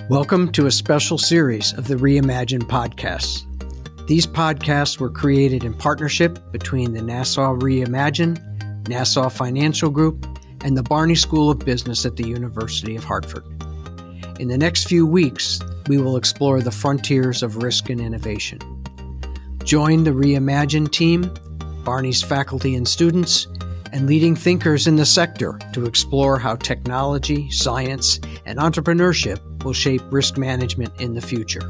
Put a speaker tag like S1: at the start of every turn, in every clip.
S1: Welcome to a special series of the Reimagine podcasts. These podcasts were created in partnership between the Nassau Reimagine, Nassau Financial Group, and the Barney School of Business at the University of Hartford. In the next few weeks, we will explore the frontiers of risk and innovation. Join the Reimagine team, Barney's faculty and students, and leading thinkers in the sector to explore how technology, science, and entrepreneurship will shape risk management in the future.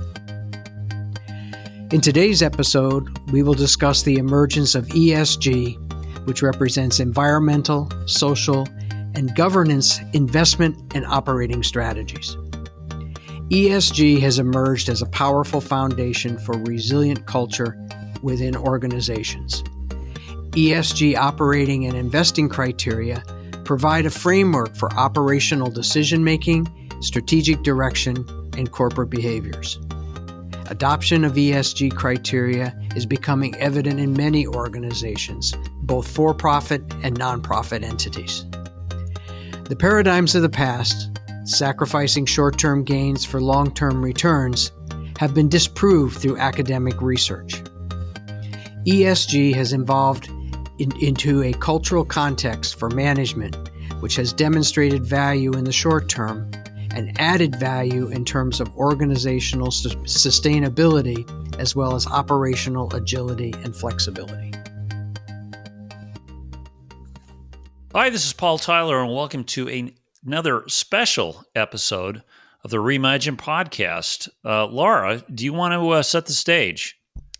S1: In today's episode, we will discuss the emergence of ESG, which represents environmental, social, and governance investment and operating strategies. ESG has emerged as a powerful foundation for resilient culture within organizations. ESG operating and investing criteria provide a framework for operational decision-making, strategic direction, and corporate behaviors. Adoption of ESG criteria is becoming evident in many organizations, both for-profit and nonprofit entities. The paradigms of the past, sacrificing short-term gains for long-term returns, have been disproved through academic research. ESG has evolved into a cultural context for management, which has demonstrated value in the short term and added value in terms of organizational sustainability as well as operational agility and flexibility.
S2: Hi, this is Paul Tyler, and welcome to another special episode of the Reimagine podcast. Laura, do you want to set the stage?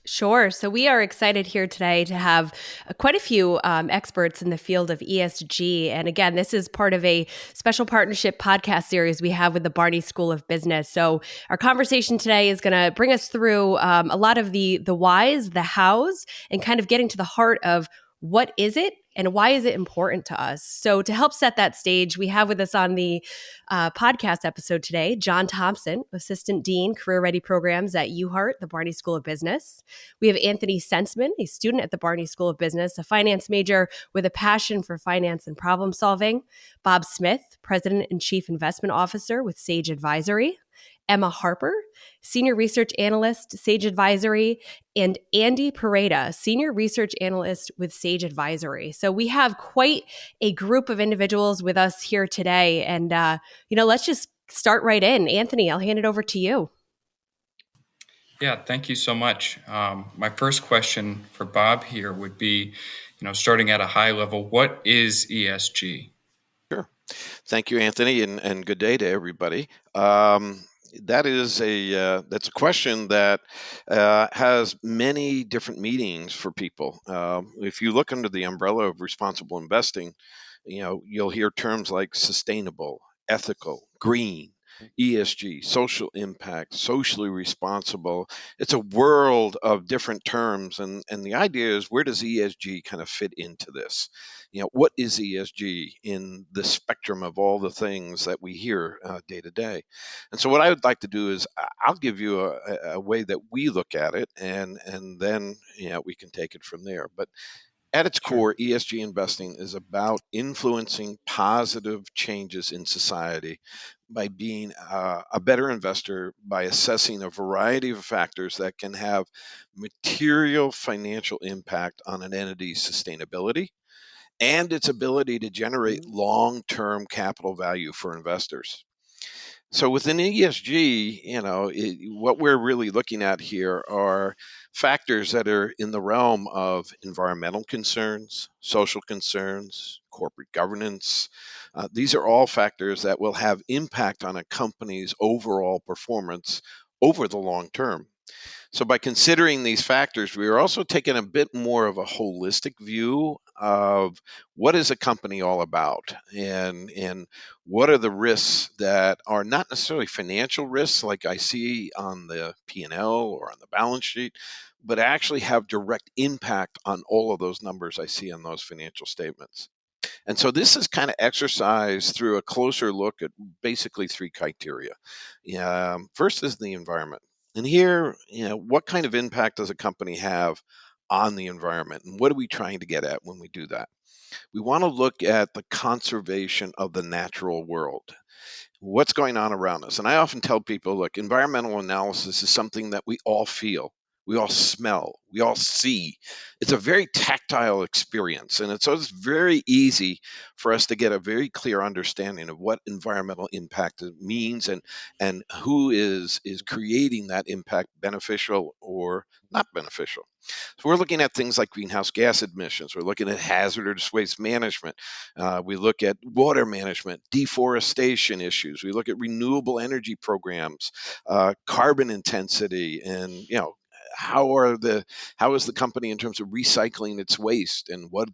S3: Sure. So we are excited here today to have quite a few experts in the field of ESG. And again, this is part of a special partnership podcast series we have with the Barney School of Business. So our conversation today is going to bring us through a lot of the whys, the hows, and kind of getting to the heart of what is it and why is it important to us? So to help set that stage, we have with us on the podcast episode today, John Thompson, Assistant Dean, Career Ready Programs at UHart, the Barney School of Business. We have Anthony Sensman, a student at the Barney School of Business, a finance major with a passion for finance and problem solving. Bob Smith, President and Chief Investment Officer with Sage Advisory. Emma Harper, Senior Research Analyst, Sage Advisory, and Andy Pareda, Senior Research Analyst with Sage Advisory. So we have quite a group of individuals with us here today. And, let's just start right in. Anthony, I'll hand it over to you.
S4: Yeah, thank you so much. My first question for Bob here would be, starting at a high level, what is ESG?
S5: Sure. Thank you, Anthony, and good day to everybody. That's a question that has many different meanings for people. If you look under the umbrella of responsible investing, you'll hear terms like sustainable, ethical, green, ESG, social impact, socially responsible. It's a world of different terms, and the idea is, where does ESG kind of fit into this? What is ESG in the spectrum of all the things that we hear day to day? And so what I would like to do is I'll give you a way that we look at it, and then we can take it from there. But at its core, ESG investing is about influencing positive changes in society by being a better investor, by assessing a variety of factors that can have material financial impact on an entity's sustainability and its ability to generate long-term capital value for investors. So within ESG, what we're really looking at here are factors that are in the realm of environmental concerns, social concerns, corporate governance. These are all factors that will have impact on a company's overall performance over the long term. So by considering these factors, we are also taking a bit more of a holistic view of what is a company all about, and what are the risks that are not necessarily financial risks like I see on the P&L or on the balance sheet, but actually have direct impact on all of those numbers I see on those financial statements. And so this is kind of exercised through a closer look at basically three criteria. First is the environment. And here, what kind of impact does a company have on the environment? And what are we trying to get at when we do that? We want to look at the conservation of the natural world. what's going on around us. And I often tell people, look, environmental analysis is something that we all feel, we all smell, we all see. It's a very tactile experience. And so it's very easy for us to get a very clear understanding of what environmental impact means, and who is creating that impact, beneficial or not beneficial. So we're looking at things like greenhouse gas emissions. We're looking at hazardous waste management. We look at water management, deforestation issues. We look at renewable energy programs, carbon intensity, and how is the company in terms of recycling its waste, and what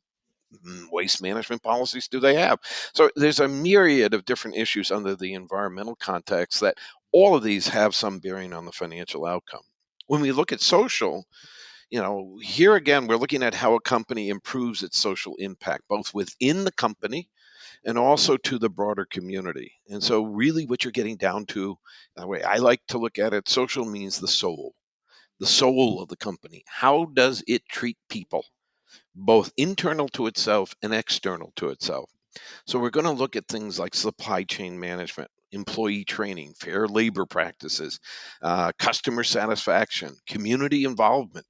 S5: waste management policies do they have? So there's a myriad of different issues under the environmental context that all of these have some bearing on the financial outcome. When we look at social, here again, we're looking at how a company improves its social impact, both within the company and also to the broader community. And so, really, what you're getting down to, the way I like to look at it, social means the soul of the company. How does it treat people, both internal to itself and external to itself? So we're going to look at things like supply chain management, employee training, fair labor practices, customer satisfaction, community involvement,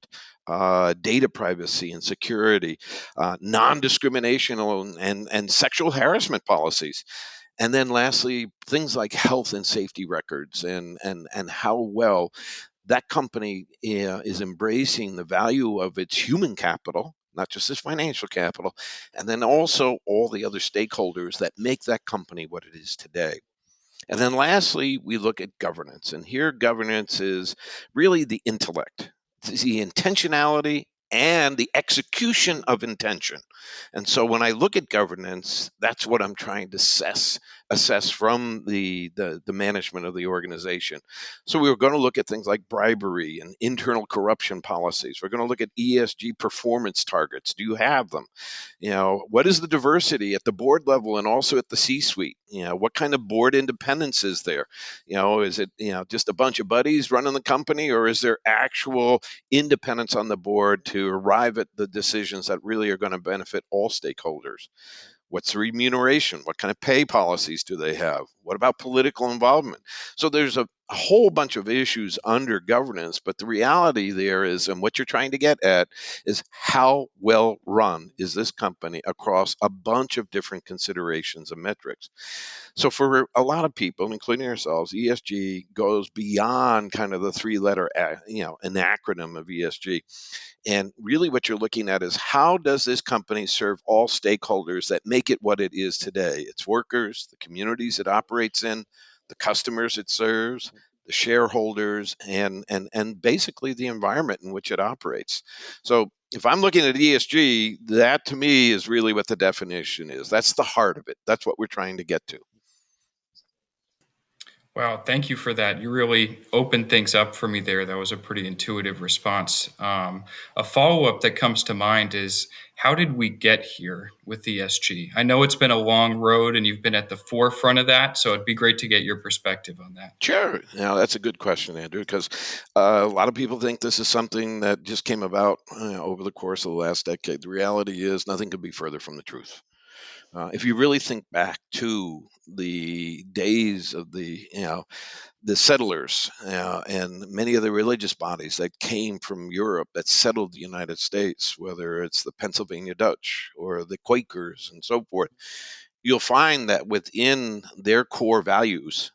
S5: data privacy and security, non-discrimination and sexual harassment policies. And then lastly, things like health and safety records, and how well that company is embracing the value of its human capital, not just its financial capital, and then also all the other stakeholders that make that company what it is today. And then lastly, we look at governance. And here, governance is really the intellect, it's the intentionality and the execution of intention. And so when I look at governance, that's what I'm trying to assess from the management of the organization. So we're going to look at things like bribery and internal corruption policies. We're going to look at ESG performance targets. Do you have them? What is the diversity at the board level and also at the C-suite? What kind of board independence is there? Is it just a bunch of buddies running the company, or is there actual independence on the board to arrive at the decisions that really are going to benefit all stakeholders? What's the remuneration? What kind of pay policies do they have? What about political involvement? So there's a whole bunch of issues under governance, but the reality there is, and what you're trying to get at, is how well run is this company across a bunch of different considerations and metrics. So for a lot of people, including ourselves, ESG goes beyond kind of the three-letter, an acronym of ESG. And really what you're looking at is, how does this company serve all stakeholders that make it what it is today? Its workers, the communities it operates in, the customers it serves, the shareholders, and basically the environment in which it operates. So if I'm looking at ESG, that to me is really what the definition is. That's the heart of it. That's what we're trying to get to.
S4: Wow, thank you for that. You really opened things up for me there. That was a pretty intuitive response. A follow up that comes to mind is, how did we get here with ESG? I know it's been a long road and you've been at the forefront of that, so it'd be great to get your perspective on that.
S5: Sure. Now, that's a good question, Andrew, because a lot of people think this is something that just came about over the course of the last decade. The reality is, nothing could be further from the truth. If you really think back to the days of the settlers and many of the religious bodies that came from Europe that settled the United States, whether it's the Pennsylvania Dutch or the Quakers and so forth, you'll find that within their core values,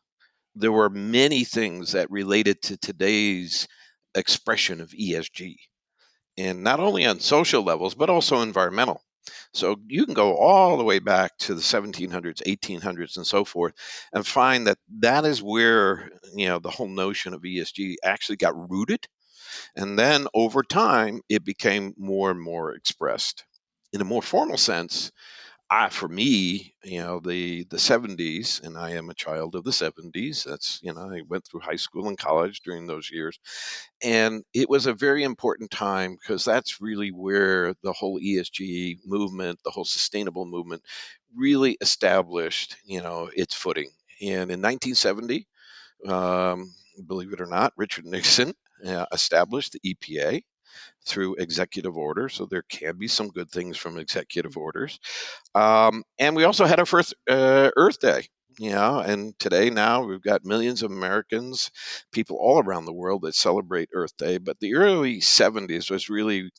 S5: there were many things that related to today's expression of ESG, and not only on social levels, but also environmental. So you can go all the way back to the 1700s, 1800s, and so forth, and find that that is where the whole notion of ESG actually got rooted, and then over time it became more and more expressed in a more formal sense. For me, the 70s, and I am a child of the 70s. That's I went through high school and college during those years, and it was a very important time because that's really where the whole ESG movement, the whole sustainable movement, really established its footing. And in 1970, believe it or not, Richard Nixon established the EPA through executive order. So there can be some good things from executive orders. And we also had our first Earth Day. And today now we've got millions of Americans, people all around the world that celebrate Earth Day. But the early 70s was really,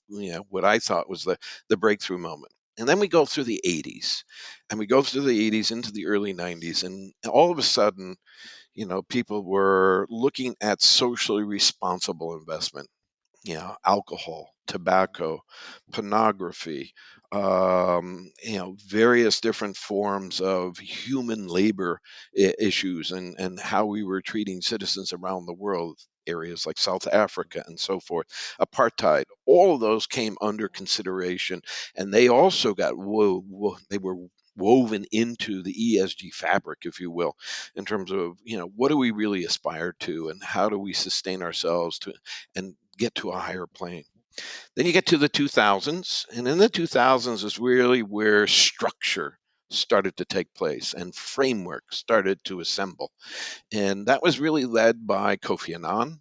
S5: what I thought was the breakthrough moment. And then we go through the 80s, and we go through the 80s into the early 90s, and all of a sudden, people were looking at socially responsible investment. Alcohol, tobacco, pornography, various different forms of human labor issues, and how we were treating citizens around the world, areas like South Africa and so forth, apartheid, all of those came under consideration, and they also got they were woven into the ESG fabric, if you will, in terms of, what do we really aspire to, and how do we sustain ourselves to and get to a higher plane. Then you get to the 2000s, and in the 2000s is really where structure started to take place and framework started to assemble. And that was really led by Kofi Annan,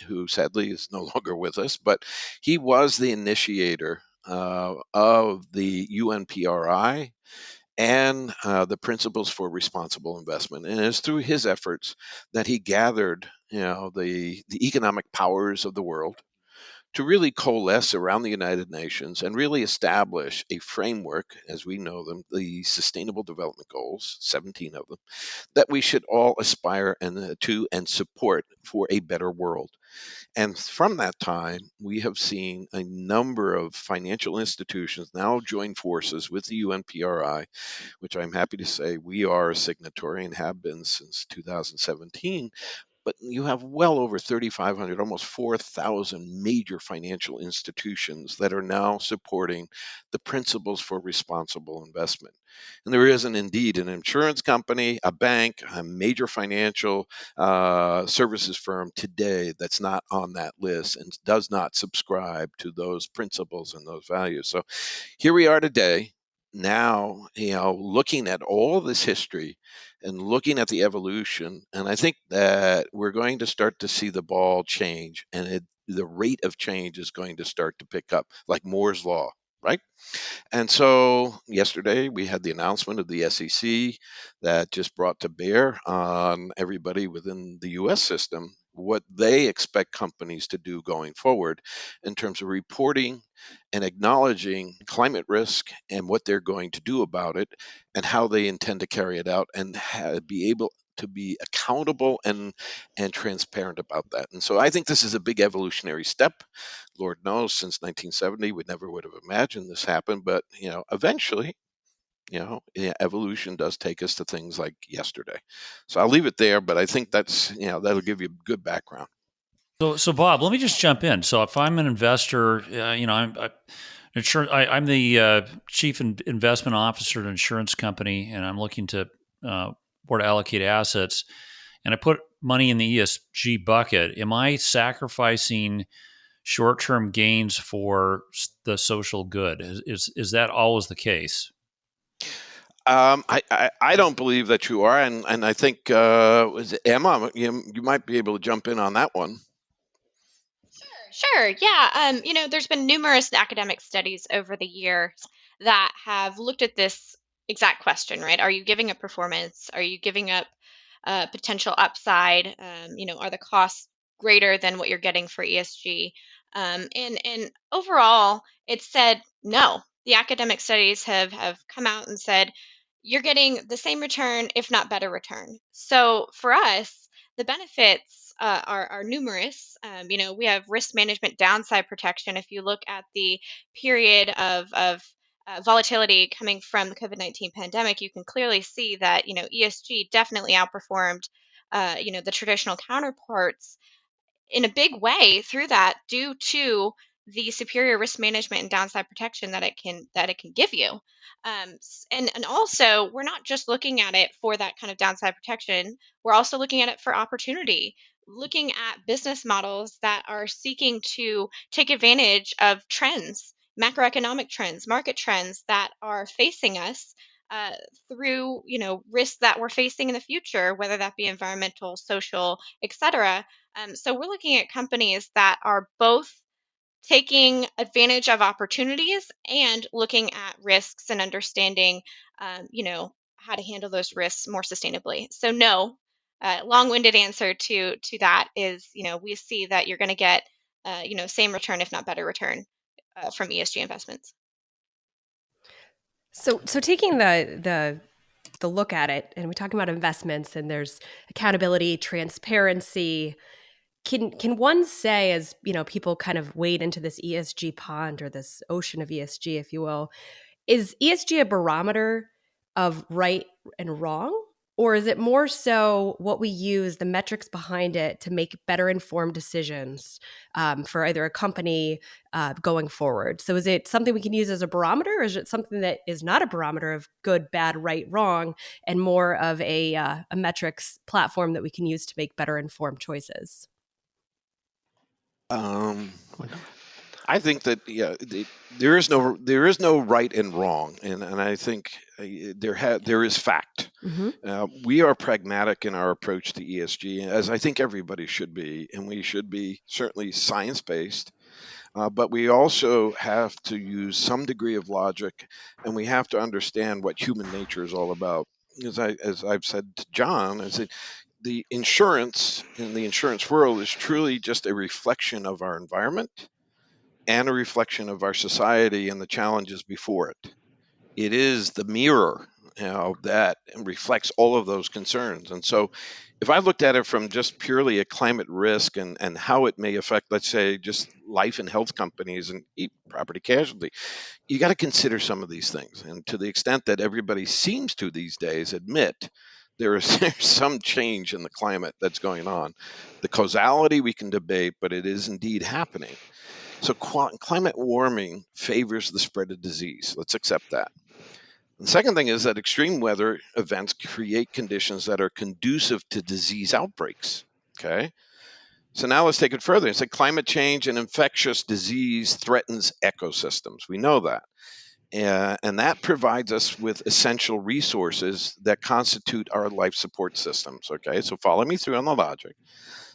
S5: who sadly is no longer with us, but he was the initiator of the UNPRI and the principles for responsible investment. And it's through his efforts that he gathered, the economic powers of the world to really coalesce around the United Nations and really establish a framework, as we know them, the Sustainable Development Goals, 17 of them, that we should all aspire to and support for a better world. And from that time, we have seen a number of financial institutions now join forces with the UNPRI, which I'm happy to say we are a signatory and have been since 2017. But you have well over 3,500, almost 4,000 major financial institutions that are now supporting the principles for responsible investment. And there isn't indeed an insurance company, a bank, a major financial services firm today that's not on that list and does not subscribe to those principles and those values. So here we are today, now, looking at all this history and looking at the evolution. And I think that we're going to start to see the ball change, and the rate of change is going to start to pick up like Moore's Law, right? And so yesterday we had the announcement of the SEC that just brought to bear on everybody within the US system what they expect companies to do going forward in terms of reporting and acknowledging climate risk and what they're going to do about it and how they intend to carry it out and be able to be accountable and transparent about that. And so I think this is a big evolutionary step. Lord knows, since 1970, we never would have imagined this happened. But eventually, evolution does take us to things like yesterday. So I'll leave it there. But I think that'll give you a good background.
S2: So Bob, let me just jump in. So if I'm an investor, I'm the chief investment officer at an insurance company, and I'm looking to where to allocate assets, and I put money in the ESG bucket. Am I sacrificing short-term gains for the social good? Is that always the case?
S5: I don't believe that you are, and I think was it Emma, you might be able to jump in on that one.
S6: Sure. Yeah. There's been numerous academic studies over the years that have looked at this exact question, right? Are you giving up performance? Are you giving up potential upside? Are the costs greater than what you're getting for ESG? And overall, it's said no. The academic studies have come out and said you're getting the same return, if not better return. So for us, the benefits are numerous. We have risk management downside protection. If you look at the period of volatility coming from the COVID-19 pandemic, you can clearly see that, ESG definitely outperformed, the traditional counterparts in a big way through that due to the superior risk management and downside protection that it can give you. And also, we're not just looking at it for that kind of downside protection. We're also looking at it for opportunity, looking at business models that are seeking to take advantage of trends, macroeconomic trends, market trends that are facing us uh, through risks that we're facing in the future, whether that be environmental, social, etc. So we're looking at companies that are both taking advantage of opportunities and looking at risks and understanding, how to handle those risks more sustainably. So no, long-winded answer to that is, we see that you're going to get, same return, if not better return, from ESG investments.
S3: So taking the look at it, and we're talking about investments, and there's accountability, transparency. Can one say, as people kind of wade into this ESG pond or this ocean of ESG, if you will, is ESG a barometer of right and wrong? Or is it more so what we use, the metrics behind it, to make better informed decisions for either a company going forward? So is it something we can use as a barometer, or is it something that is not a barometer of good, bad, right, wrong, and more of a metrics platform that we can use to make better informed choices?
S5: I think that there is no right and wrong, and I think there is fact.
S3: Mm-hmm.
S5: We are pragmatic in our approach to ESG, as I think everybody should be, and we should be certainly science-based. But we also have to use some degree of logic, and we have to understand what human nature is all about. As I've said to John, is that the insurance in the insurance world is truly just a reflection of our environment and a reflection of our society and the challenges before it. It is the mirror, that reflects all of those concerns. And so, if I looked at it from just purely a climate risk and how it may affect, let's say, just life and health companies and property casualty, you got to consider some of these things. And to the extent that everybody seems to these days admit there's some change in the climate that's going on. The causality we can debate, but it is indeed happening. So climate warming favors the spread of disease. Let's accept that. The second thing is that extreme weather events create conditions that are conducive to disease outbreaks. Okay. So now let's take it further. It's like climate change and infectious disease threatens ecosystems. We know that. And that provides us with essential resources that constitute our life support systems. Okay. So follow me through on the logic.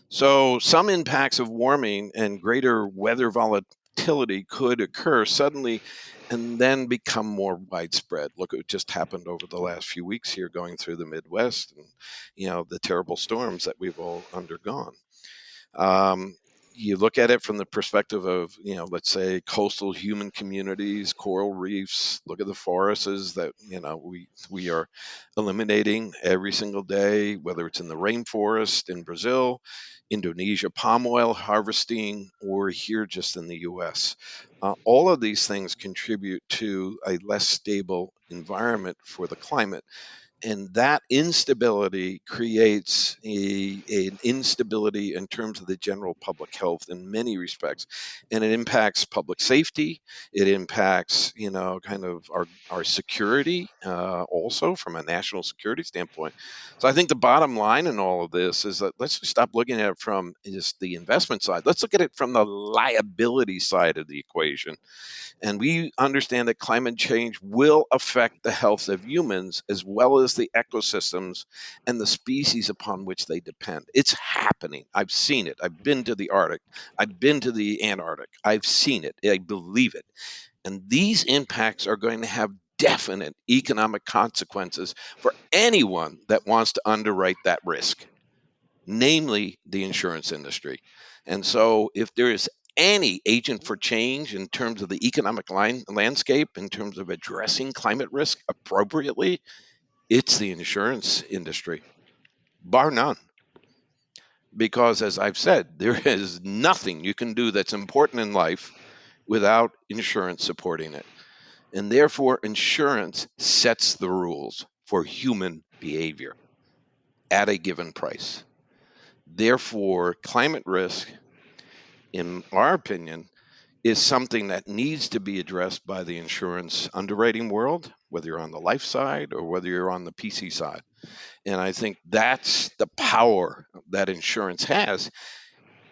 S5: So some impacts of warming and greater weather volatility could occur suddenly and then become more widespread. Look at what just happened over the last few weeks here going through the Midwest and the terrible storms that we've all undergone. You look at it from the perspective of, let's say coastal human communities, coral reefs. Look at the forests that, we are eliminating every single day, whether it's in the rainforest in Brazil, Indonesia, palm oil harvesting, or here just in the US. All of these things contribute to a less stable environment for the climate. And that instability creates an instability in terms of the general public health in many respects, and it impacts public safety. It impacts kind of our security, also from a national security standpoint. So I think the bottom line in all of this is that let's just stop looking at it from just the investment side. Let's look at it from the liability side of the equation. And we understand that climate change will affect the health of humans as well as the ecosystems and the species upon which they depend. It's happening. I've seen it. I've been to the Arctic. I've been to the Antarctic. I've seen it. I believe it. And these impacts are going to have definite economic consequences for anyone that wants to underwrite that risk, namely the insurance industry. And so, if there is any agent for change in terms of the economic landscape, in terms of addressing climate risk appropriately, it's the insurance industry, bar none. Because, as I've said, there is nothing you can do that's important in life without insurance supporting it. And therefore, insurance sets the rules for human behavior at a given price. Therefore, climate risk, in our opinion, is something that needs to be addressed by the insurance underwriting world, whether you're on the life side or whether you're on the PC side. And I think that's the power that insurance has.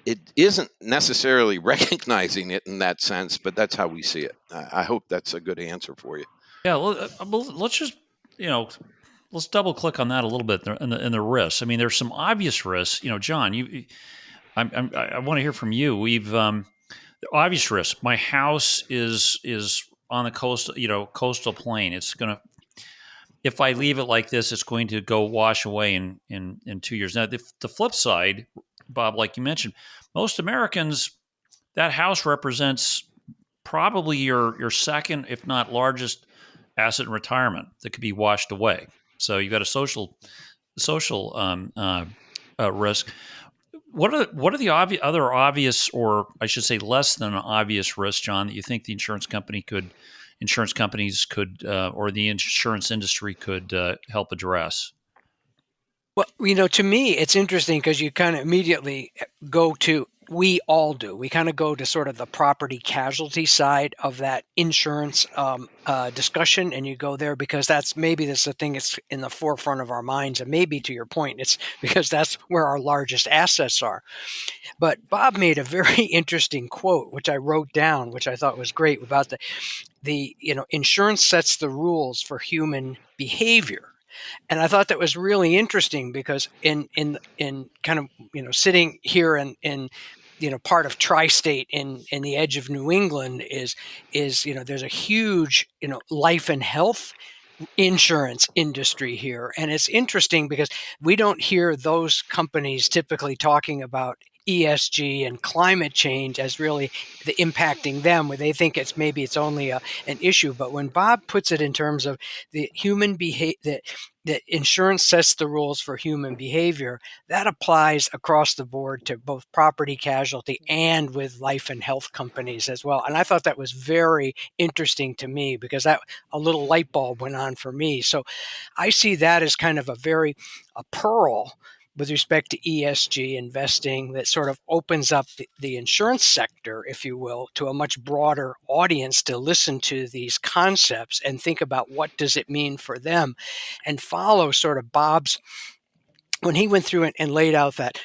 S5: It isn't necessarily recognizing it in that sense, but that's how we see it. I hope that's a good answer for you.
S2: Yeah, well, let's just let's double click on that a little bit in the risks. I mean, there's some obvious risks. John, I want to hear from you. We've obvious risks. My house is on the coastal plain. if I leave it like this, it's going to go wash away in 2 years. Now, the flip side, Bob, like you mentioned, most Americans, that house represents probably your second, if not largest, asset in retirement that could be washed away. So you've got a social risk. What are the other obvious, or I should say, less than obvious risks, John, that you think the insurance companies could, or the insurance industry could help address?
S1: Well, to me, it's interesting because you kind of immediately go to, we all do. We kind of go to sort of the property casualty side of that insurance discussion, and you go there because that's the thing that's in the forefront of our minds. And maybe to your point, it's because that's where our largest assets are. But Bob made a very interesting quote, which I wrote down, which I thought was great, about the insurance sets the rules for human behavior. And I thought that was really interesting because in kind of sitting here in part of tri-state in the edge of New England is there's a huge life and health insurance industry here. And it's interesting because we don't hear those companies typically talking about ESG and climate change as really the impacting them, where they think it's only an issue. But when Bob puts it in terms of the human behavior, that insurance sets the rules for human behavior, that applies across the board to both property casualty and with life and health companies as well. And I thought that was very interesting to me because that a little light bulb went on for me. So I see that as kind of a pearl with respect to ESG investing that sort of opens up the insurance sector, if you will, to a much broader audience to listen to these concepts and think about what does it mean for them, and follow sort of Bob's, when he went through and laid out that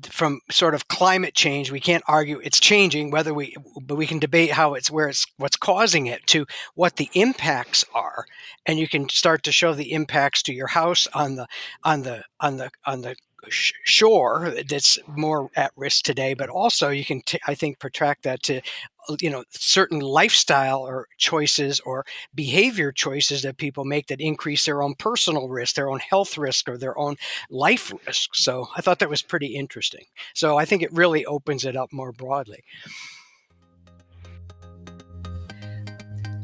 S1: from sort of climate change, we can't argue it's changing, but we can debate what's causing it, to what the impacts are, and you can start to show the impacts to your house on the shore that's more at risk today, but also you can I think protract that to certain lifestyle or choices or behavior choices that people make that increase their own personal risk, their own health risk, or their own life risk. So I thought that was pretty interesting. So I think it really opens it up more broadly.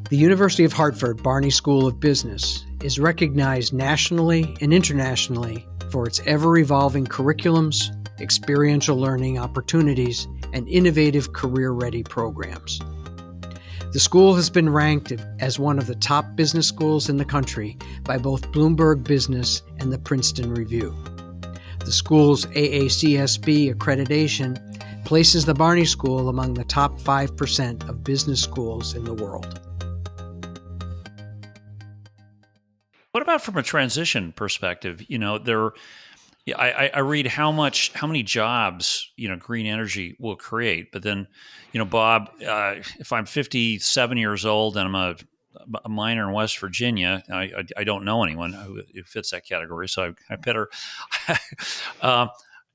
S1: The University of Hartford Barney School of Business is recognized nationally and internationally for its ever-evolving curriculums, experiential learning opportunities, and innovative career-ready programs. The school has been ranked as one of the top business schools in the country by both Bloomberg Business and the Princeton Review. The school's AACSB accreditation places the Barney School among the top 5% of business schools in the world.
S2: What about from a transition perspective? I read how many jobs green energy will create, but then Bob, if I'm 57 years old and I'm a miner in West Virginia, I don't know anyone who fits that category, so I better.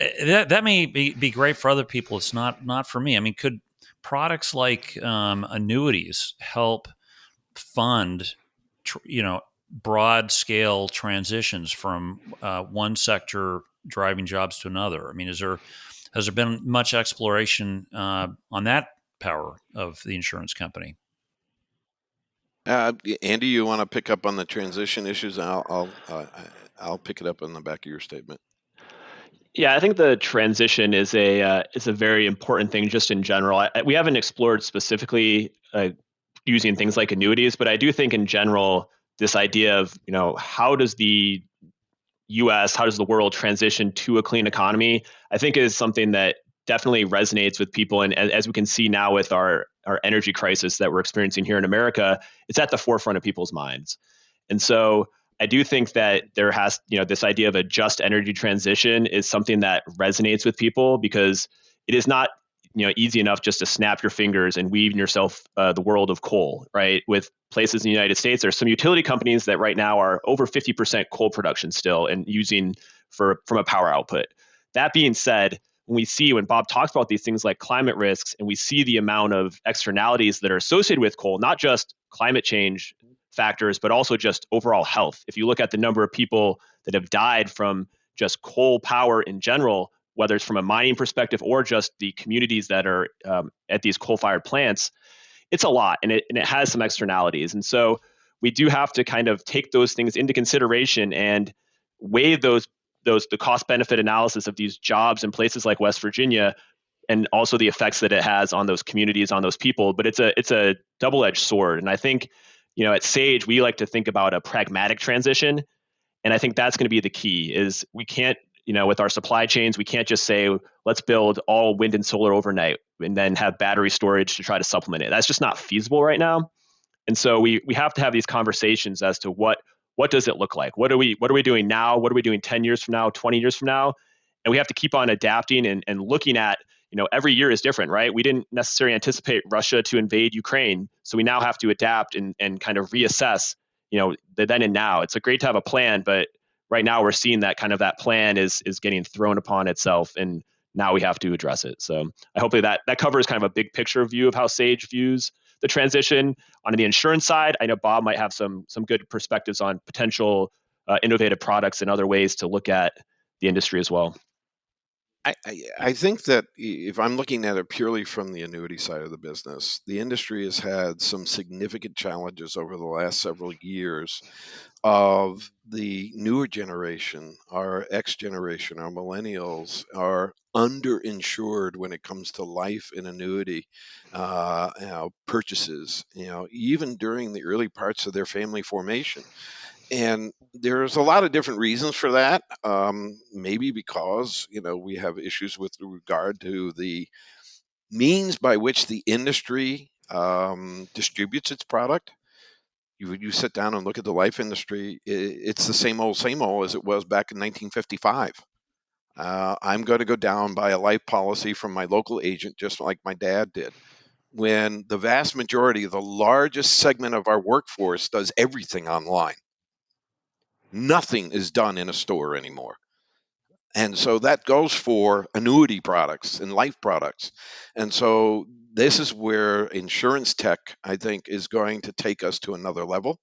S2: That may be great for other people. It's not for me. I mean, could products like annuities help fund broad scale transitions from one sector driving jobs to another? I mean, has there been much exploration on that power of the insurance company?
S5: Andy, you want to pick up on the transition issues? I'll pick it up on the back of your statement.
S7: Yeah, I think the transition is a very important thing just in general. We haven't explored specifically using things like annuities, but I do think in general, this idea of, how does the US, how does the world transition to a clean economy, I think is something that definitely resonates with people. And as we can see now with our energy crisis that we're experiencing here in America, it's at the forefront of people's minds. And so I do think that there has, this idea of a just energy transition is something that resonates with people, because it is not easy enough just to snap your fingers and weave in yourself the world of coal, right? With places in the United States, there's some utility companies that right now are over 50% coal production still and using from a power output. That being said, when Bob talks about these things like climate risks, and we see the amount of externalities that are associated with coal, not just climate change factors, but also just overall health. If you look at the number of people that have died from just coal power in general, whether it's from a mining perspective or just the communities that are at these coal-fired plants, it's a lot, and it has some externalities. And so we do have to kind of take those things into consideration and weigh the cost benefit analysis of these jobs in places like West Virginia, and also the effects that it has on those communities, on those people. But it's a double-edged sword. And I think, at Sage, we like to think about a pragmatic transition. And I think that's going to be the key. Is we can't, with our supply chains, we can't just say, let's build all wind and solar overnight and then have battery storage to try to supplement it. That's just not feasible right now. And so we have to have these conversations as to what does it look like? What are we doing now? What are we doing 10 years from now, 20 years from now? And we have to keep on adapting and looking at, every year is different, right? We didn't necessarily anticipate Russia to invade Ukraine. So we now have to adapt and kind of reassess, the then and now. It's great to have a plan, but right now we're seeing that kind of that plan is getting thrown upon itself, and now we have to address it. So hopefully that covers kind of a big picture view of how Sage views the transition. On the insurance side, I know Bob might have some good perspectives on potential innovative products and other ways to look at the industry as well.
S5: I think that if I'm looking at it purely from the annuity side of the business, the industry has had some significant challenges over the last several years of the newer generation, our X generation, our millennials are underinsured when it comes to life and annuity purchases, even during the early parts of their family formation. And there's a lot of different reasons for that. Maybe because, we have issues with regard to the means by which the industry distributes its product. You sit down and look at the life industry, it's the same old as it was back in 1955. I'm going to go down buy a life policy from my local agent, just like my dad did. When the vast majority, the largest segment of our workforce does everything online. Nothing is done in a store anymore. And so that goes for annuity products and life products. And so this is where insurance tech, I think, is going to take us to another level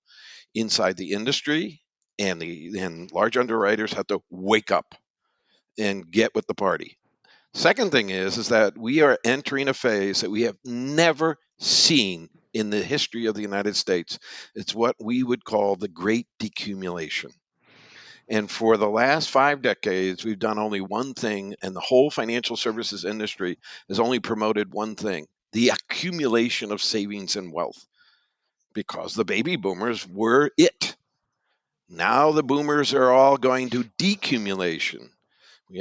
S5: inside the industry, and large underwriters have to wake up and get with the party. Second thing is that we are entering a phase that we have never seen in the history of the United States. It's what we would call the great decumulation. And for the last 5 decades, we've done only one thing, and the whole financial services industry has only promoted one thing: the accumulation of savings and wealth, because the baby boomers were it. Now the boomers are all going to decumulation. We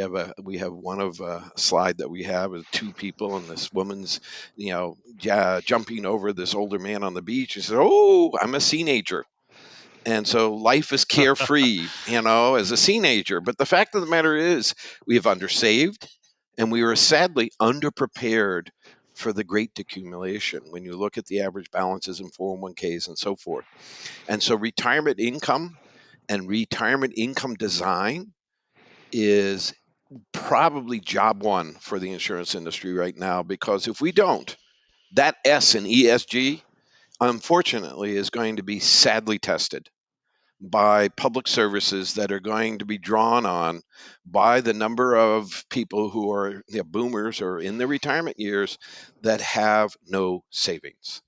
S5: have one of a slide that we have is 2 people, and this woman's jumping over this older man on the beach. She says, "Oh, I'm a teenager." And so life is carefree, as a teenager. But the fact of the matter is, we have undersaved, and we were sadly underprepared for the great decumulation when you look at the average balances in 401ks and so forth. And so retirement income and retirement income design is probably job one for the insurance industry right now, because if we don't, that S in ESG, unfortunately, is going to be sadly tested by public services that are going to be drawn on by the number of people who are boomers or in their retirement years that have no savings.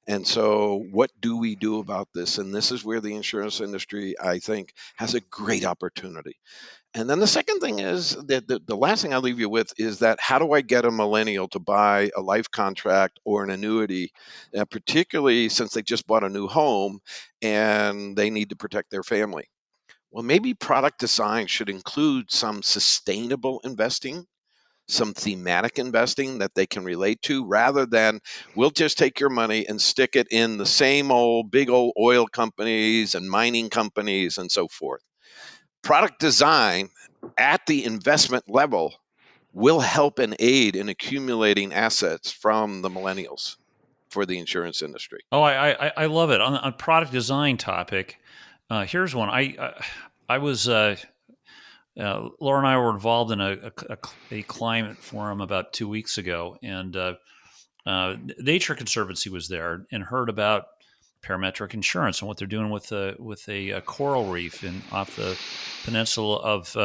S5: And so what do we do about this? And this is where the insurance industry, I think, has a great opportunity. And then the second thing is that the last thing I'll leave you with is that how do I get a millennial to buy a life contract or an annuity, particularly since they just bought a new home and they need to protect their family? Well, maybe product design should include some sustainable investing, some thematic investing that they can relate to, rather than we'll just take your money and stick it in the same old big old oil companies and mining companies and so forth. Product design at the investment level will help and aid in accumulating assets from the millennials for the insurance industry.
S2: Oh, I love it. On product design topic, here's one. I was Laura and I were involved in a climate forum about 2 weeks ago, and Nature Conservancy was there and heard about parametric insurance and what they're doing with a coral reef off the peninsula of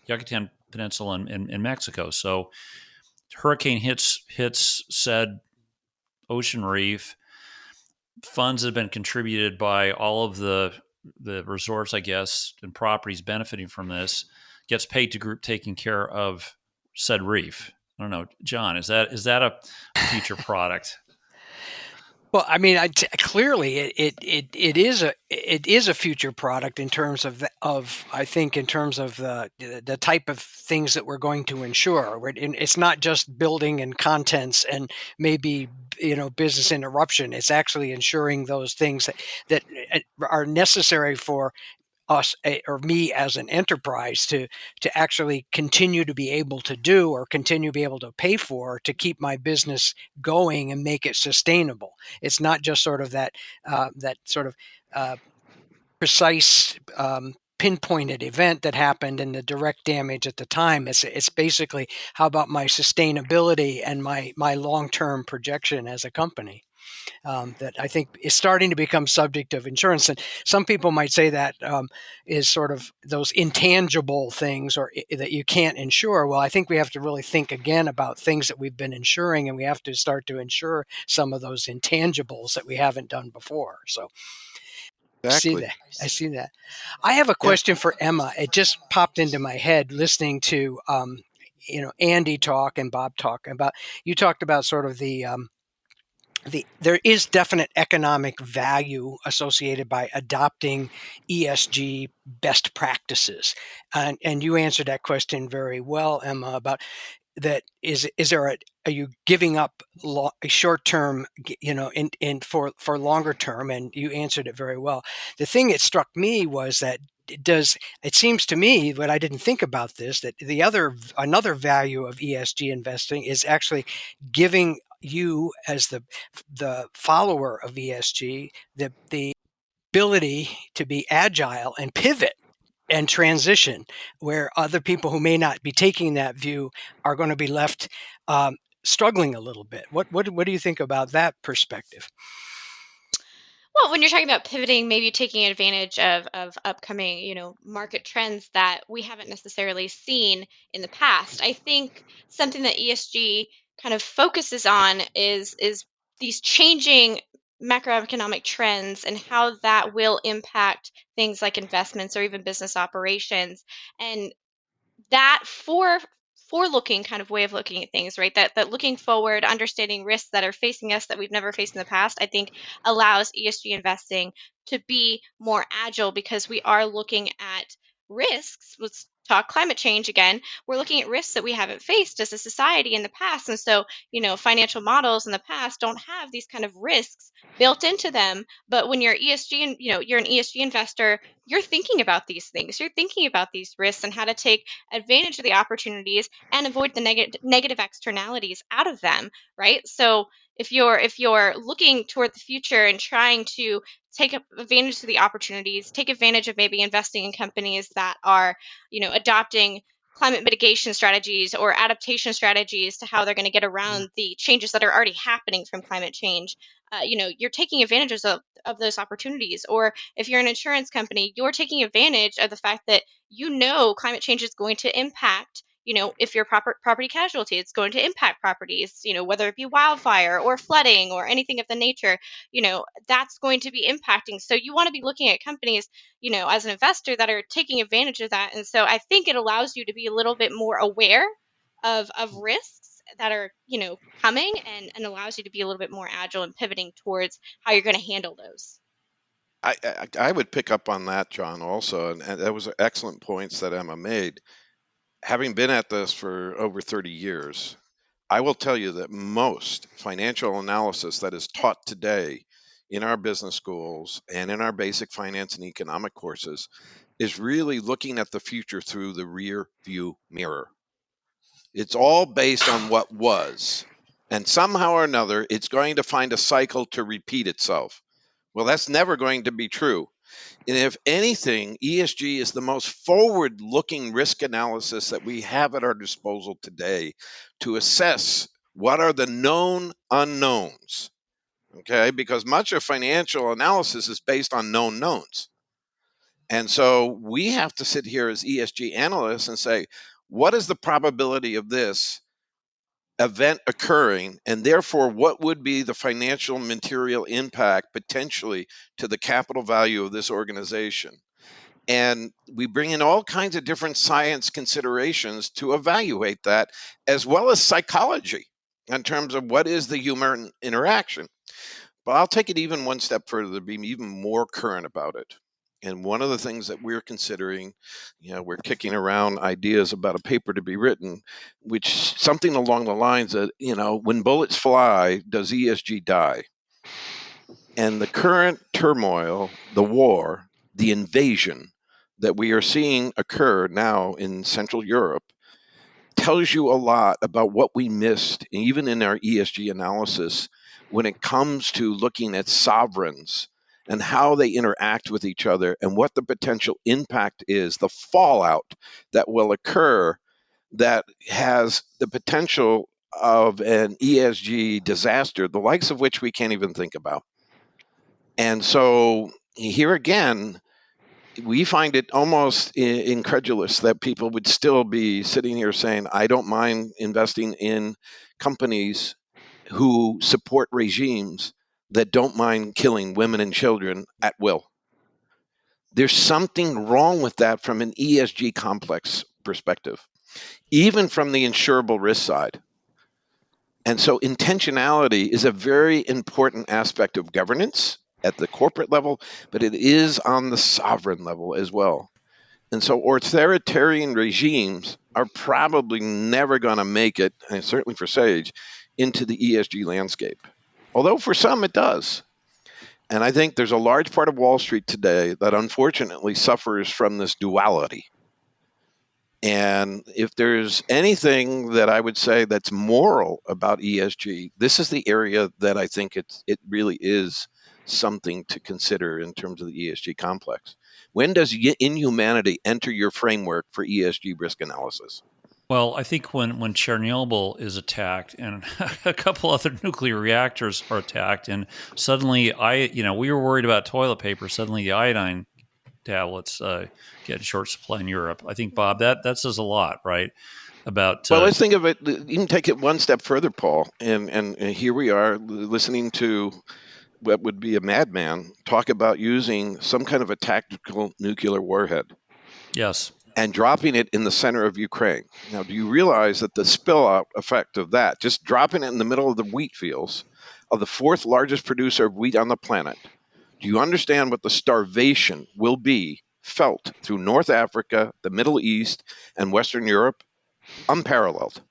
S2: Yucatan Peninsula in Mexico. So hurricane hits said ocean reef. Funds have been contributed by all of the resorts, I guess, and properties benefiting from this. Gets paid to group taking care of said reef. I don't know, John. Is that a future product?
S1: Well, I mean, clearly it is a future product in terms of I think in terms of the type of things that we're going to insure. It's not just building and contents and maybe business interruption. It's actually insuring those things that are necessary for us or me as an enterprise to actually continue to be able to do or continue to be able to pay for to keep my business going and make it sustainable. It's not just sort of that sort of precise pinpointed event that happened and the direct damage at the time. It's basically how about my sustainability and my long-term projection as a company. That I think is starting to become subject of insurance. And some people might say that is sort of those intangible things or that you can't insure. Well, I think we have to really think again about things that we've been insuring, and we have to start to insure some of those intangibles that we haven't done before. So
S5: Exactly.
S1: I see that. I have a question for Emma. It just popped into my head listening to Andy talk and Bob talk about. You talked about sort of there is definite economic value associated by adopting ESG best practices, and you answered that question very well, Emma. About that, is there are you giving up short term, in for longer term? And you answered it very well. The thing that struck me was that it seems to me, but I didn't think about this, that another value of ESG investing is actually giving you as the follower of ESG the ability to be agile and pivot and transition, where other people who may not be taking that view are going to be left struggling a little bit. What do you think about that perspective?
S6: Well, when you're talking about pivoting, maybe taking advantage of upcoming, market trends that we haven't necessarily seen in the past, I think something that ESG kind of focuses on is these changing macroeconomic trends and how that will impact things like investments or even business operations. And that looking kind of way of looking at things, right? That looking forward, understanding risks that are facing us that we've never faced in the past, I think allows ESG investing to be more agile because we are looking at risks. Let's talk climate change again. We're looking at risks that we haven't faced as a society in the past. And so, financial models in the past don't have these kind of risks built into them. But when you're ESG and you're an ESG investor, you're thinking about these things. You're thinking about these risks and how to take advantage of the opportunities and avoid the negative externalities out of them, right? So if you're looking toward the future and trying to take advantage of the opportunities, take advantage of maybe investing in companies that are, adopting climate mitigation strategies or adaptation strategies to how they're going to get around the changes that are already happening from climate change. You're taking advantages of those opportunities. Or if you're an insurance company, you're taking advantage of the fact that climate change is going to impact, if you're property casualty, it's going to impact properties, whether it be wildfire or flooding or anything of the nature, that's going to be impacting. So you want to be looking at companies, as an investor that are taking advantage of that. And so I think it allows you to be a little bit more aware of risks that are, coming, and allows you to be a little bit more agile and pivoting towards how you're going to handle those.
S5: I would pick up on that, John, also, and that was excellent points that Emma made. Having been at this for over 30 years, I will tell you that most financial analysis that is taught today in our business schools and in our basic finance and economic courses is really looking at the future through the rear view mirror. It's all based on what was, and somehow or another, it's going to find a cycle to repeat itself. Well, that's never going to be true. And if anything, ESG is the most forward looking risk analysis that we have at our disposal today to assess what are the known unknowns. Okay, because much of financial analysis is based on known knowns. And so we have to sit here as ESG analysts and say, what is the probability of this event occurring? And therefore, what would be the financial material impact potentially to the capital value of this organization? And we bring in all kinds of different science considerations to evaluate that, as well as psychology in terms of what is the human interaction. But I'll take it even one step further to be even more current about it. And one of the things that we're considering, we're kicking around ideas about a paper to be written, which something along the lines of, when bullets fly, does ESG die? And the current turmoil, the war, the invasion that we are seeing occur now in Central Europe tells you a lot about what we missed, even in our ESG analysis, when it comes to looking at sovereigns and how they interact with each other and what the potential impact is, the fallout that will occur that has the potential of an ESG disaster, the likes of which we can't even think about. And so here again, we find it almost incredulous that people would still be sitting here saying, I don't mind investing in companies who support regimes that don't mind killing women and children at will. There's something wrong with that from an ESG complex perspective, even from the insurable risk side. And so intentionality is a very important aspect of governance at the corporate level, but it is on the sovereign level as well. And so authoritarian regimes are probably never going to make it, and certainly for Sage, into the ESG landscape. Although for some it does. And I think there's a large part of Wall Street today that unfortunately suffers from this duality. And if there's anything that I would say that's moral about ESG, this is the area that I think it really is something to consider in terms of the ESG complex. When does inhumanity enter your framework for ESG risk analysis?
S2: Well, I think when Chernobyl is attacked and a couple other nuclear reactors are attacked, and suddenly we were worried about toilet paper. Suddenly, the iodine tablets get in short supply in Europe. I think, Bob, that says a lot, right? About
S5: Well, let's think of it. Even take it one step further, Paul. And here we are listening to what would be a madman talk about using some kind of a tactical nuclear warhead.
S2: Yes.
S5: And dropping it in the center of Ukraine. Now, do you realize that the spill out effect of that, just dropping it in the middle of the wheat fields of the fourth largest producer of wheat on the planet, do you understand what the starvation will be felt through North Africa, the Middle East, and Western Europe? Unparalleled.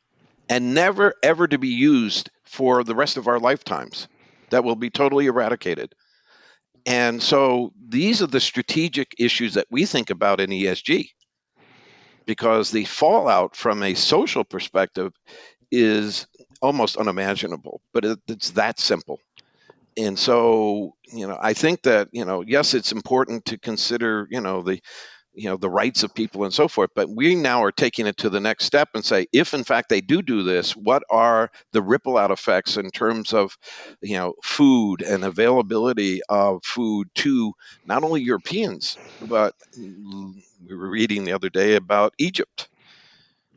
S5: And never, ever to be used for the rest of our lifetimes. That will be totally eradicated. And so these are the strategic issues that we think about in ESG, because the fallout from a social perspective is almost unimaginable, but it's that simple. And so, I think that, yes, it's important to consider, the rights of people and so forth, but we now are taking it to the next step and say, if in fact they do this, what are the ripple out effects in terms of, food and availability of food to not only Europeans, but we were reading the other day about Egypt.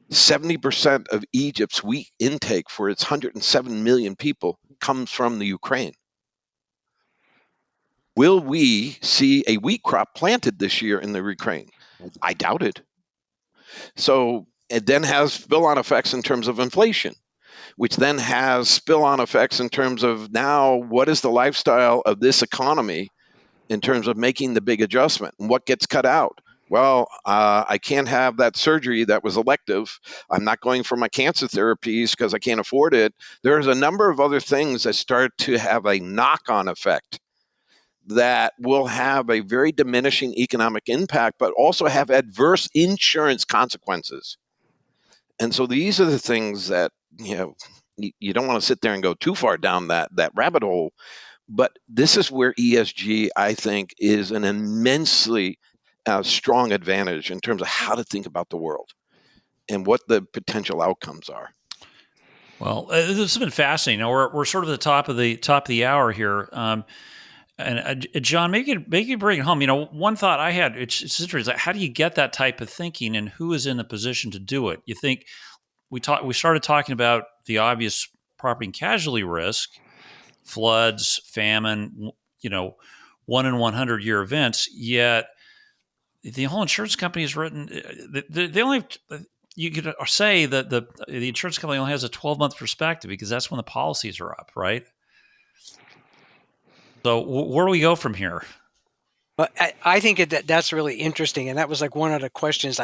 S5: 70% of Egypt's wheat intake for its 107 million people comes from the Ukraine. Will we see a wheat crop planted this year in the Ukraine? I doubt it. So it then has spill-on effects in terms of inflation, which then has spill-on effects in terms of now what is the lifestyle of this economy in terms of making the big adjustment and what gets cut out. Well, I can't have that surgery that was elective. I'm not going for my cancer therapies because I can't afford it. There's a number of other things that start to have a knock-on effect that will have a very diminishing economic impact, but also have adverse insurance consequences. And so these are the things that, you don't want to sit there and go too far down that rabbit hole. But this is where ESG, I think, is an immensely strong advantage in terms of how to think about the world and what the potential outcomes are.
S2: Well, this has been fascinating. Now we're sort of at the top of the hour here, and John, make you bring it home. One thought I had, it's interesting. Is like, how do you get that type of thinking, and who is in the position to do it? You think we started talking about the obvious property and casualty risk, floods, famine, 1 in 100 year events. Yet the whole insurance company is written. They only you could say that the insurance company only has a 12-month perspective because that's when the policies are up, right? So where do we go from here?
S1: But I think that's really interesting, and that was like one of the questions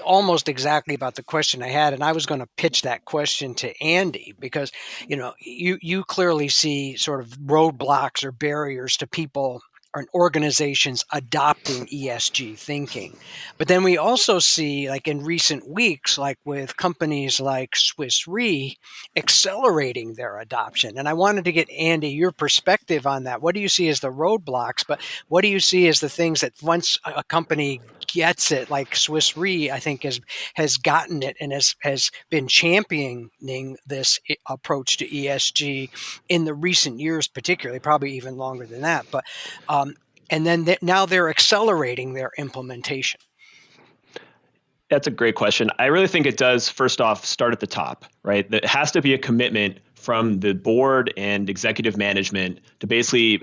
S1: almost exactly about the question I had, and I was going to pitch that question to Andy because you clearly see sort of roadblocks or barriers to people or organizations adopting ESG thinking. But then we also see, like in recent weeks, like with companies like Swiss Re accelerating their adoption. And I wanted to get, Andy, your perspective on that. What do you see as the roadblocks? But what do you see as the things that once a company gets it, like Swiss Re, I think has gotten it and has been championing this approach to ESG in the recent years, particularly, probably even longer than that. But and then now they're accelerating their implementation.
S7: That's a great question. I really think it does, first off, start at the top, right? There has to be a commitment from the board and executive management to basically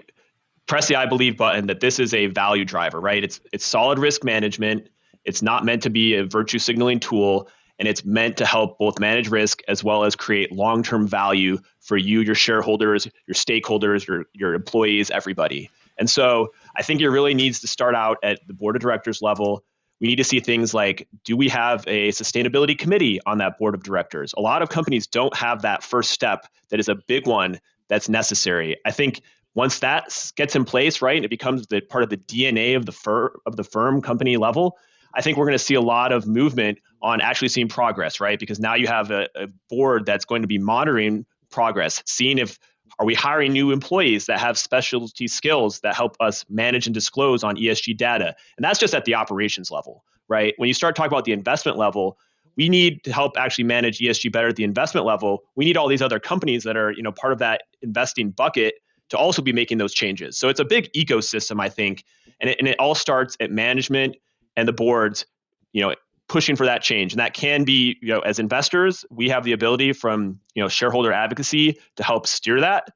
S7: press the I believe button that this is a value driver, right? It's solid risk management. It's not meant to be a virtue signaling tool, and it's meant to help both manage risk as well as create long-term value for you, your shareholders, your stakeholders, your employees, everybody. And so I think it really needs to start out at the board of directors level. We need to see things like, do we have a sustainability committee on that board of directors? A lot of companies don't have that first step that is a big one that's necessary. I think once that gets in place, right, and it becomes the part of the DNA of the firm company level, I think we're going to see a lot of movement on actually seeing progress, right? Because now you have a board that's going to be monitoring progress, seeing if are we hiring new employees that have specialty skills that help us manage and disclose on ESG data. And that's just at the operations level, right? When you start talking about the investment level, we need to help actually manage ESG better at the investment level. We need all these other companies that are, part of that investing bucket to also be making those changes. So it's a big ecosystem, I think, and it all starts at management and the boards, pushing for that change. And that can be, as investors, we have the ability from, shareholder advocacy to help steer that.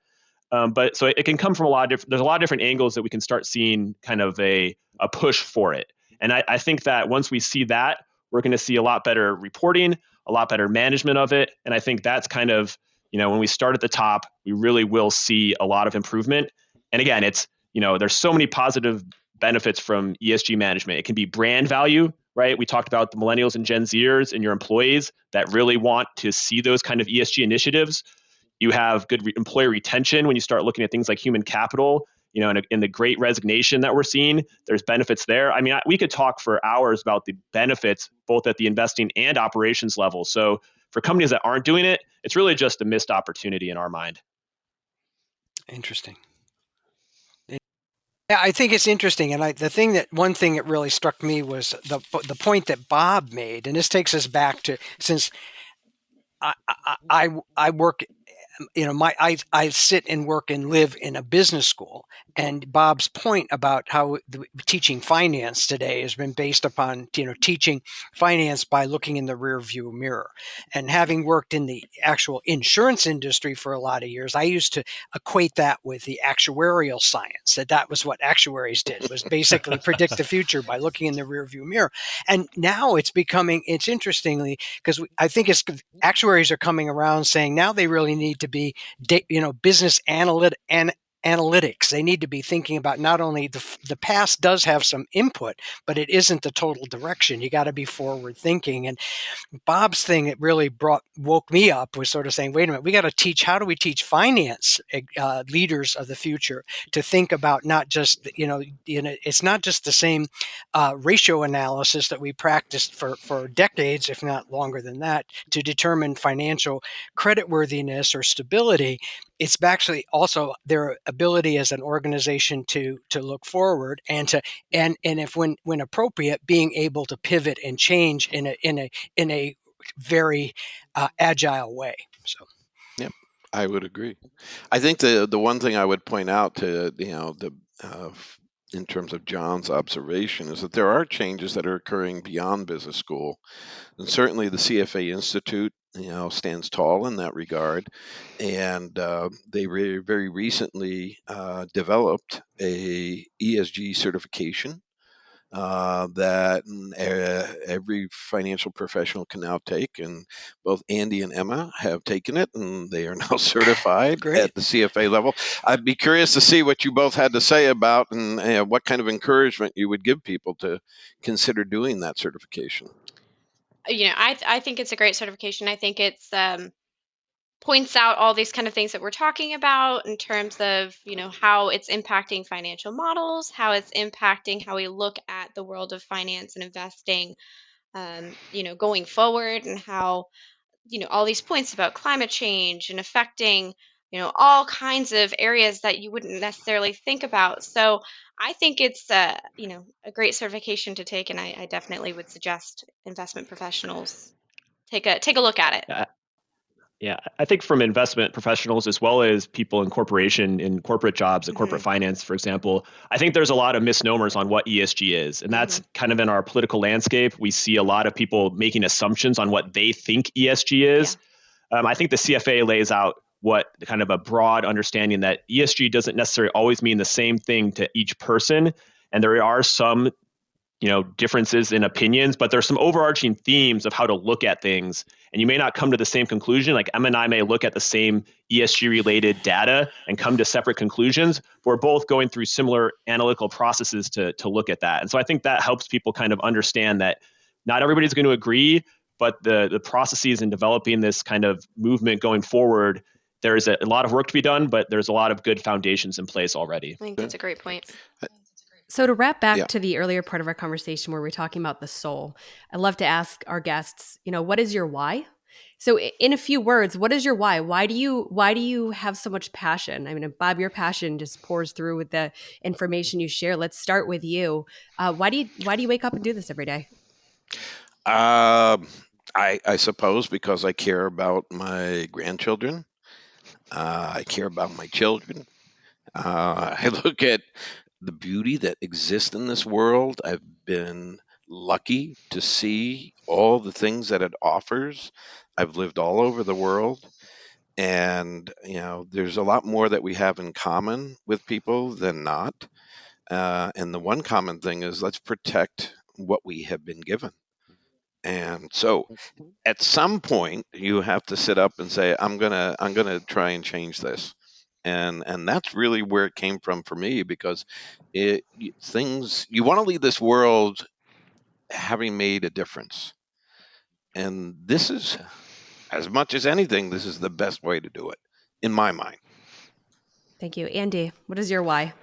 S7: But so it can come from there's a lot of different angles that we can start seeing kind of a push for it. And I think that once we see that, we're going to see a lot better reporting, a lot better management of it. And I think that's kind of, when we start at the top, we really will see a lot of improvement. And again, it's, there's so many positive benefits from ESG management. It can be brand value, right? We talked about the millennials and Gen Zers and your employees that really want to see those kind of ESG initiatives. You have good employee retention when you start looking at things like human capital, in the great resignation that we're seeing, there's benefits there. I mean, we could talk for hours about the benefits, both at the investing and operations level. So for companies that aren't doing it, it's really just a missed opportunity in our mind.
S1: Interesting. Yeah, I think it's interesting, and one thing that really struck me was the point that Bob made, and this takes us back to, since I work, I sit and work and live in a business school, and Bob's point about how teaching finance today has been based upon teaching finance by looking in the rear view mirror. And having worked in the actual insurance industry for a lot of years, I used to equate that with the actuarial science. That was what actuaries did, was basically predict the future by looking in the rear view mirror. And now it's interestingly, because I think actuaries are coming around saying now they really need to be, business analytics. They need to be thinking about not only the past does have some input, but it isn't the total direction. You got to be forward thinking. And Bob's thing that really woke me up was sort of saying, wait a minute, how do we teach finance leaders of the future to think about not just, it's not just the same ratio analysis that we practiced for decades, if not longer than that, to determine financial creditworthiness or stability. It's actually also their ability as an organization to look forward and if when appropriate, being able to pivot and change in a very agile way. So,
S5: Yep, I would agree. I think the one thing I would point out to in terms of John's observation is that there are changes that are occurring beyond business school, and certainly the CFA Institute stands tall in that regard, and they very recently developed a ESG certification that every financial professional can now take. And both Andy and Emma have taken it, and they are now certified
S1: great.
S5: at the CFA level. I'd be curious to see what you both had to say about and what kind of encouragement you would give people to consider doing that certification.
S6: I think it's a great certification. I think it's points out all these kind of things that we're talking about in terms of how it's impacting financial models, how it's impacting how we look at the world of finance and investing, going forward, and how all these points about climate change and affecting all kinds of areas that you wouldn't necessarily think about. So I think it's a great certification to take, and I definitely would suggest investment professionals take a look at it.
S7: Yeah, I think from investment professionals as well as people in corporate jobs, and corporate finance, for example, I think there's a lot of misnomers on what ESG is. And that's kind of in our political landscape. We see a lot of people making assumptions on what they think ESG is. Yeah. I think the CFA lays out what kind of a broad understanding that ESG doesn't necessarily always mean the same thing to each person. And there are some differences in opinions, but there's some overarching themes of how to look at things. And you may not come to the same conclusion. Like Emma and I may look at the same ESG related data and come to separate conclusions. But we're both going through similar analytical processes to look at that. And so I think that helps people kind of understand that not everybody's going to agree, but the processes in developing this kind of movement going forward, there's a lot of work to be done, but there's a lot of good foundations in place already.
S6: I think that's a great point.
S3: So to wrap back to the earlier part of our conversation where we're talking about the soul, I'd love to ask our guests, what is your why? So in a few words, what is your why? Why do you have so much passion? I mean, Bob, your passion just pours through with the information you share. Let's start with you. Why do you wake up and do this every day?
S5: I suppose because I care about my grandchildren. I care about my children. I look at the beauty that exists in this world. I've been lucky to see all the things that it offers. I've lived all over the world. And, there's a lot more that we have in common with people than not. And the one common thing is let's protect what we have been given. And so at some point you have to sit up and say, I'm gonna try and change this. And that's really where it came from for me, because you want to leave this world having made a difference. And this is, as much as anything, this is the best way to do it, in my mind.
S3: Thank you. Andy, what is your why?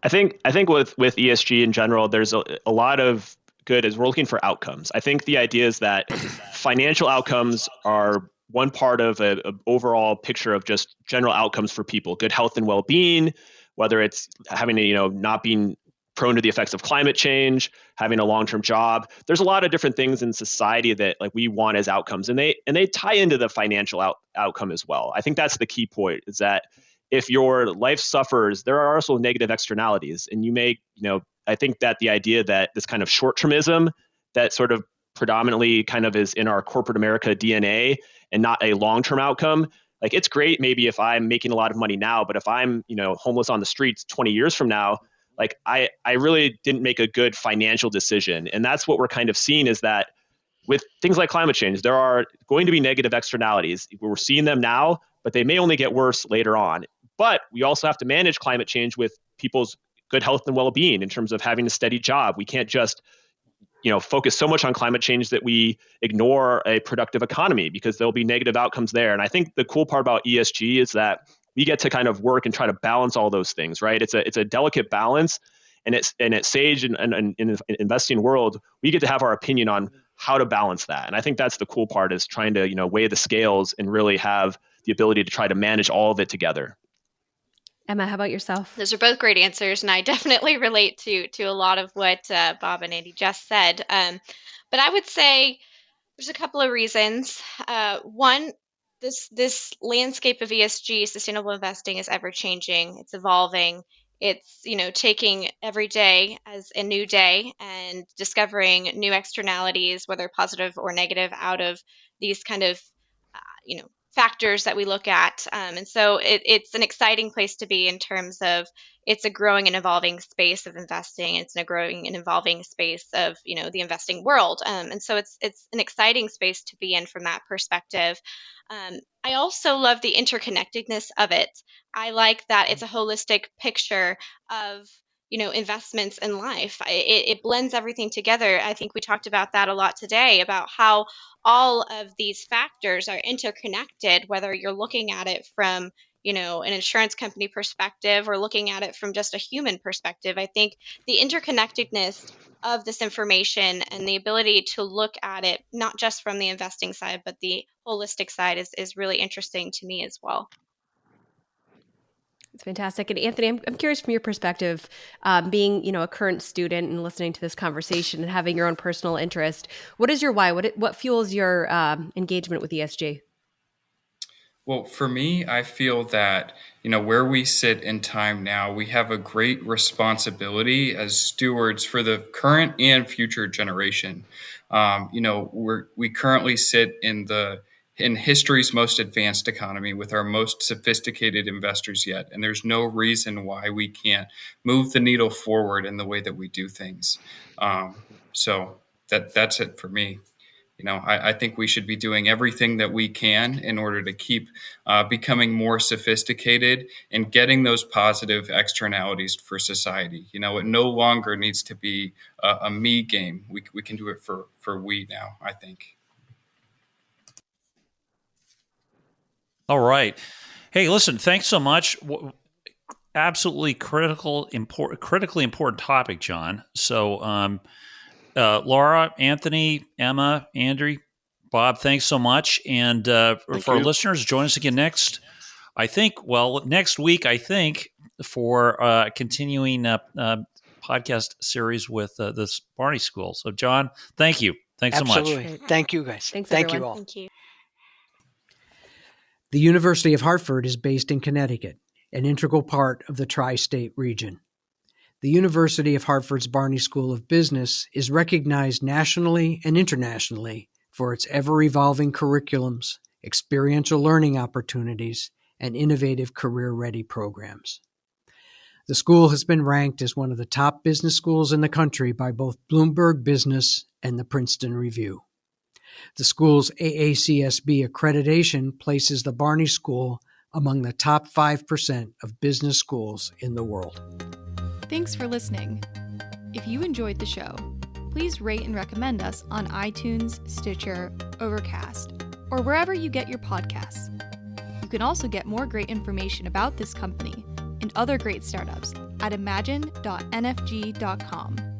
S7: I think with ESG in general, there's a lot of good as we're looking for outcomes. I think the idea is that financial outcomes are one part of an overall picture of just general outcomes for people, good health and well-being, whether it's having not being prone to the effects of climate change, having a long-term job. There's a lot of different things in society that we want as outcomes, and they tie into the financial outcome as well. I think that's the key point, is that if your life suffers, there are also negative externalities. And you may, I think that the idea that this kind of short-termism that sort of predominantly kind of is in our corporate America DNA and not a long-term outcome, like it's great maybe if I'm making a lot of money now, but if I'm, homeless on the streets 20 years from now, like I really didn't make a good financial decision. And that's what we're kind of seeing, is that with things like climate change, there are going to be negative externalities. We're seeing them now, but they may only get worse later on. But we also have to manage climate change with people's good health and well-being in terms of having a steady job. We can't just, focus so much on climate change that we ignore a productive economy, because there'll be negative outcomes there. And I think the cool part about ESG is that we get to kind of work and try to balance all those things, right? It's a delicate balance, and at Sage and in the investing world, we get to have our opinion on how to balance that. And I think that's the cool part, is trying to weigh the scales and really have the ability to try to manage all of it together.
S3: Emma, how about yourself?
S6: Those are both great answers, and I definitely relate to a lot of what Bob and Andy just said. But I would say there's a couple of reasons. One, this landscape of ESG, sustainable investing, is ever changing. It's evolving. It's, taking every day as a new day and discovering new externalities, whether positive or negative, out of these kind of, factors that we look at. And so it's an exciting place to be in terms of it's a growing and evolving space of investing. It's a growing and evolving space of, the investing world. And so it's an exciting space to be in from that perspective. I also love the interconnectedness of it. I like that it's a holistic picture of, investments in life. It blends everything together. I think we talked about that a lot today, about how all of these factors are interconnected, whether you're looking at it from, an insurance company perspective or looking at it from just a human perspective. I think the interconnectedness of this information and the ability to look at it, not just from the investing side, but the holistic side is really interesting to me as well.
S3: It's fantastic. And Anthony, I'm curious from your perspective, being, a current student and listening to this conversation and having your own personal interest, what is your why? What fuels your engagement with ESG?
S4: Well, for me, I feel that, where we sit in time now, we have a great responsibility as stewards for the current and future generation. We currently sit in history's most advanced economy with our most sophisticated investors yet. And there's no reason why we can't move the needle forward in the way that we do things. So that's it for me. I think we should be doing everything that we can in order to keep becoming more sophisticated and getting those positive externalities for society. It no longer needs to be a me game. We can do it for we now, I think.
S2: All right. Hey, listen, thanks so much. Absolutely critically important topic, John. So, Laura, Anthony, Emma, Andrew, Bob, thanks so much. And for our listeners, join us again next week, for continuing podcast series with this Barney School. So, John, thank you. Thanks so much.
S1: Absolutely. Thank you, guys.
S3: Thanks,
S1: Thank
S3: everyone.
S1: you all.
S6: Thank you.
S1: The University of Hartford is based in Connecticut, an integral part of the tri-state region. The University of Hartford's Barney School of Business is recognized nationally and internationally for its ever-evolving curriculums, experiential learning opportunities, and innovative career-ready programs. The school has been ranked as one of the top business schools in the country by both Bloomberg Business and the Princeton Review. The school's AACSB accreditation places the Barney School among the top 5% of business schools in the world.
S8: Thanks for listening. If you enjoyed the show, please rate and recommend us on iTunes, Stitcher, Overcast, or wherever you get your podcasts. You can also get more great information about this company and other great startups at imagine.nfg.com.